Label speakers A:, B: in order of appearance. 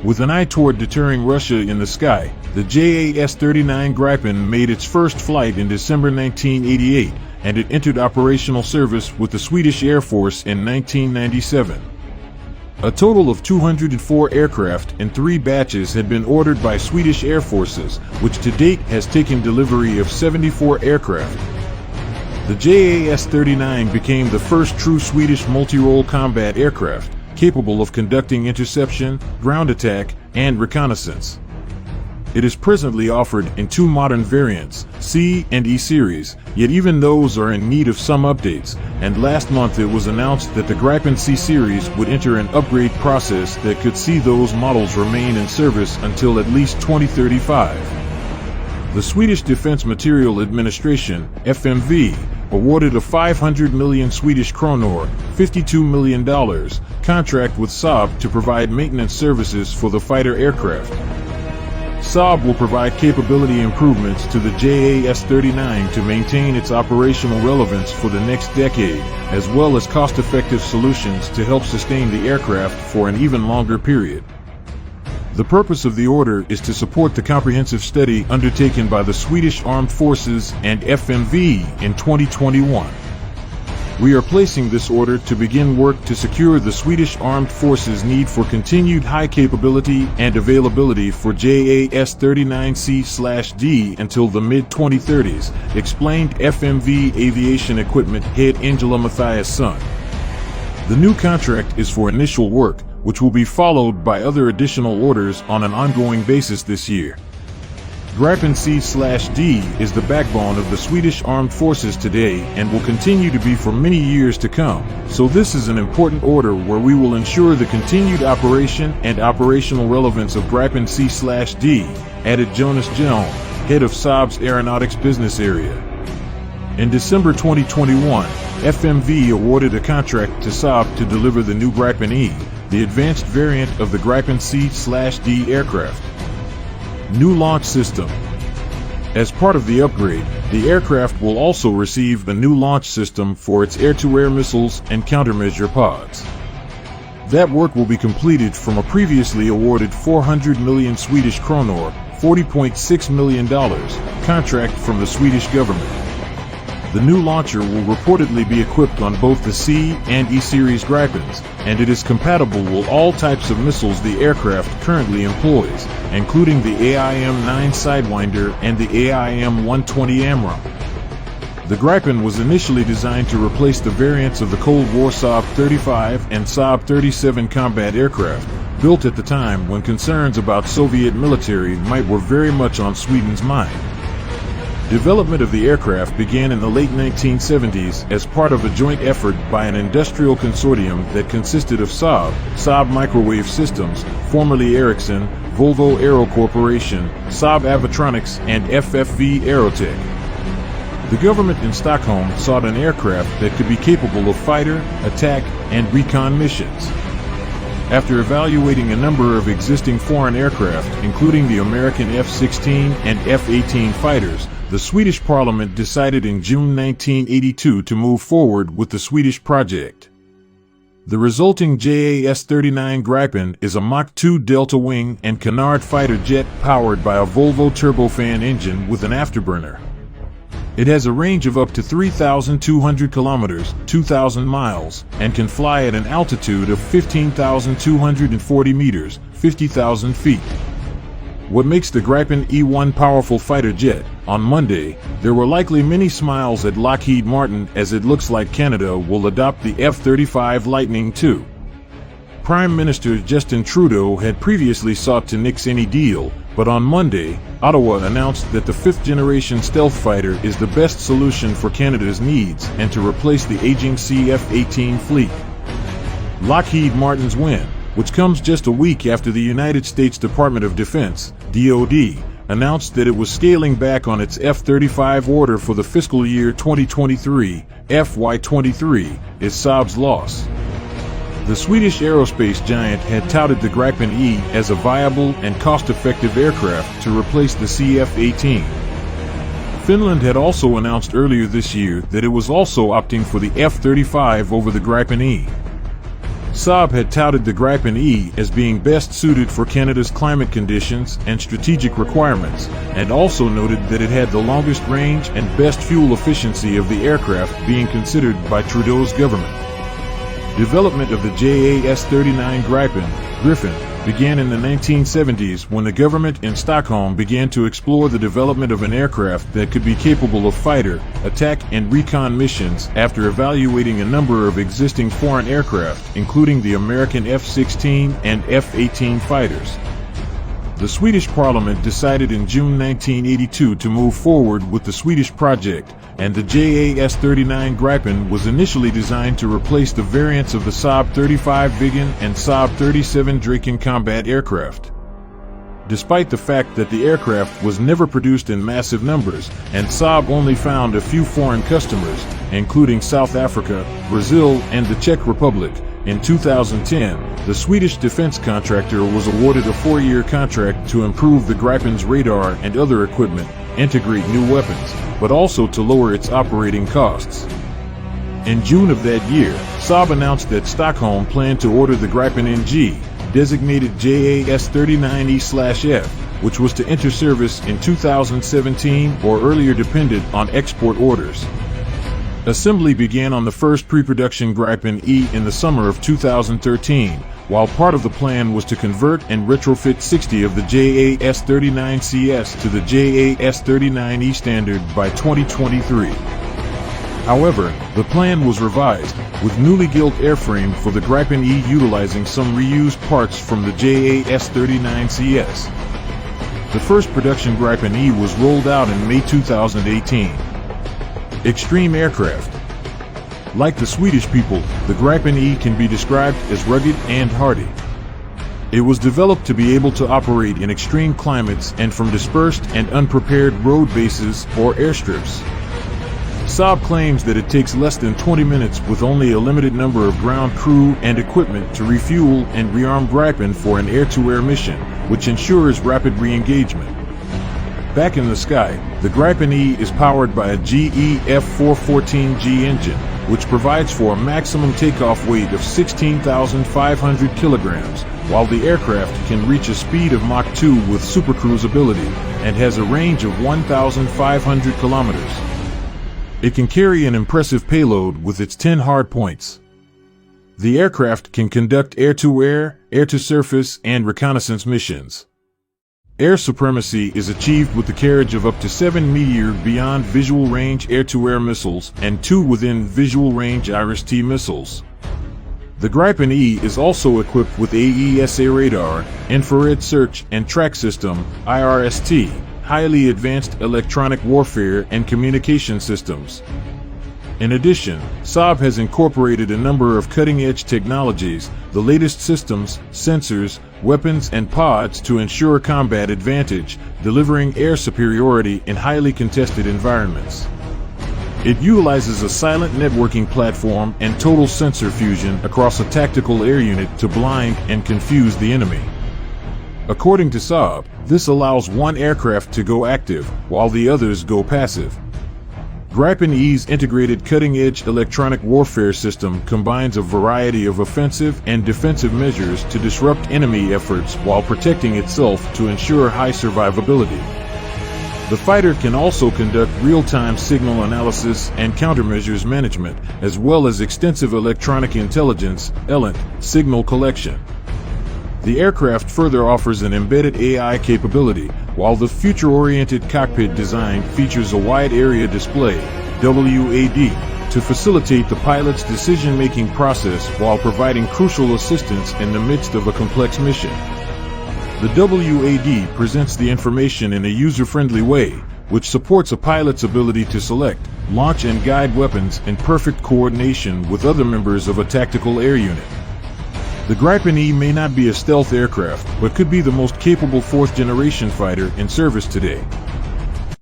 A: With an eye toward deterring Russia in the sky, the JAS-39 Gripen made its first flight in December 1988, and it entered operational service with the Swedish Air Force in 1997. A total of 204 aircraft in 3 batches had been ordered by Swedish Air Forces, which to date has taken delivery of 74 aircraft. The JAS-39 became the first true Swedish multi-role combat aircraft, capable of conducting interception, ground attack, and reconnaissance. It is presently offered in 2 modern variants, C and E series, yet even those are in need of some updates, and last month it was announced that the Gripen C series would enter an upgrade process that could see those models remain in service until at least 2035. The Swedish Defence Materiel Administration, FMV, awarded a 500 million Swedish kronor, $52 million, contract with Saab to provide maintenance services for the fighter aircraft. Saab will provide capability improvements to the JAS-39 to maintain its operational relevance for the next decade, as well as cost-effective solutions to help sustain the aircraft for an even longer period. The purpose of the order is to support the comprehensive study undertaken by the Swedish Armed Forces and FMV in 2021. We are placing this order to begin work to secure the Swedish Armed Forces' need for continued high capability and availability for JAS-39C/D until the mid-2030s, explained FMV Aviation Equipment head Angela Mathiasson. The new contract is for initial work, which will be followed by other additional orders on an ongoing basis this year. Gripen C/D is the backbone of the Swedish Armed Forces today and will continue to be for many years to come, so this is an important order where we will ensure the continued operation and operational relevance of Gripen C/D, added Jonas Hjelm, head of Saab's Aeronautics Business Area. In December 2021, FMV awarded a contract to Saab to deliver the new Gripen E, the advanced variant of the Gripen C/D aircraft. New launch system. As part of the upgrade, the aircraft will also receive a new launch system for its air-to-air missiles and countermeasure pods. That work will be completed from a previously awarded 400 million Swedish kronor, $40.6 million, contract from the Swedish government. The new launcher will reportedly be equipped on both the C and E series Gripens, and it is compatible with all types of missiles the aircraft currently employs, including the AIM-9 Sidewinder and the AIM-120 AMRAAM. The Gripen was initially designed to replace the variants of the Cold War Saab 35 and Saab 37 combat aircraft, built at the time when concerns about Soviet military might were very much on Sweden's mind. Development of the aircraft began in the late 1970s as part of a joint effort by an industrial consortium that consisted of Saab Microwave Systems, formerly Ericsson, Volvo Aero Corporation, Saab Aviatronics, and FFV Aerotech. The government in Stockholm sought an aircraft that could be capable of fighter, attack, and recon missions. After evaluating a number of existing foreign aircraft, including the American F-16 and F-18 fighters, the Swedish Parliament decided in June 1982 to move forward with the Swedish project. The resulting JAS-39 Gripen is a Mach 2 delta wing and canard fighter jet powered by a Volvo turbofan engine with an afterburner. It has a range of up to 3,200 kilometers, 2,000 miles, and can fly at an altitude of 15,240 meters, 50,000 feet. What makes the Gripen E1 powerful fighter jet? On Monday, there were likely many smiles at Lockheed Martin as it looks like Canada will adopt the F-35 Lightning II. Prime Minister Justin Trudeau had previously sought to nix any deal, but on Monday, Ottawa announced that the 5th-generation stealth fighter is the best solution for Canada's needs and to replace the aging CF-18 fleet. Lockheed Martin's win, which comes just a week after the United States Department of Defense, DoD, announced that it was scaling back on its F-35 order for the fiscal year 2023, FY23, is Saab's loss. The Swedish aerospace giant had touted the Gripen E as a viable and cost-effective aircraft to replace the CF-18. Finland had also announced earlier this year that it was also opting for the F-35 over the Gripen E. Saab had touted the Gripen E as being best suited for Canada's climate conditions and strategic requirements, and also noted that it had the longest range and best fuel efficiency of the aircraft being considered by Trudeau's government. Development of the JAS-39 Gripen began in the 1970s when the government in Stockholm began to explore the development of an aircraft that could be capable of fighter, attack, and recon missions after evaluating a number of existing foreign aircraft, including the American F-16 and F-18 fighters. The Swedish Parliament decided in June 1982 to move forward with the Swedish project, and the JAS-39 Gripen was initially designed to replace the variants of the Saab 35 Viggen and Saab 37 Draken combat aircraft. Despite the fact that the aircraft was never produced in massive numbers, and Saab only found a few foreign customers, including South Africa, Brazil, and the Czech Republic, in 2010, the Swedish defense contractor was awarded a 4-year contract to improve the Gripen's radar and other equipment, integrate new weapons, but also to lower its operating costs. In June of that year, Saab announced that Stockholm planned to order the Gripen NG, designated JAS-39E/F, which was to enter service in 2017 or earlier dependent on export orders. Assembly began on the first pre-production Gripen E in the summer of 2013, while part of the plan was to convert and retrofit 60 of the JAS-39CS to the JAS-39E standard by 2023. However, the plan was revised, with newly gilt airframe for the Gripen E utilizing some reused parts from the JAS-39CS. The first production Gripen E was rolled out in May 2018. Extreme aircraft. Like the Swedish people, the Gripen E can be described as rugged and hardy. It was developed to be able to operate in extreme climates and from dispersed and unprepared road bases or airstrips. Saab claims that it takes less than 20 minutes with only a limited number of ground crew and equipment to refuel and rearm Gripen for an air-to-air mission, which ensures rapid re-engagement. Back in the sky, the Gripen E is powered by a GE F414G engine, which provides for a maximum takeoff weight of 16,500 kilograms, while the aircraft can reach a speed of Mach 2 with supercruise ability, and has a range of 1,500 kilometers. It can carry an impressive payload with its 10 hardpoints. The aircraft can conduct air-to-air, air-to-surface, and reconnaissance missions. Air supremacy is achieved with the carriage of up to 7 Meteor beyond visual range air-to-air missiles and 2 within visual range IRIS-T missiles. The Gripen E is also equipped with AESA radar, infrared search and track system, IRST, highly advanced electronic warfare and communication systems. In addition, Saab has incorporated a number of cutting-edge technologies, the latest systems, sensors, weapons, and pods to ensure combat advantage, delivering air superiority in highly contested environments. It utilizes a silent networking platform and total sensor fusion across a tactical air unit to blind and confuse the enemy. According to Saab, this allows one aircraft to go active, while the others go passive. Gripen E's integrated cutting-edge electronic warfare system combines a variety of offensive and defensive measures to disrupt enemy efforts while protecting itself to ensure high survivability. The fighter can also conduct real-time signal analysis and countermeasures management, as well as extensive electronic intelligence (ELINT) signal collection. The aircraft further offers an embedded AI capability, while the future-oriented cockpit design features a wide area display (WAD) to facilitate the pilot's decision-making process while providing crucial assistance in the midst of a complex mission. The WAD presents the information in a user-friendly way, which supports a pilot's ability to select, launch, and guide weapons in perfect coordination with other members of a tactical air unit. The Gripen E may not be a stealth aircraft, but could be the most capable fourth-generation fighter in service today.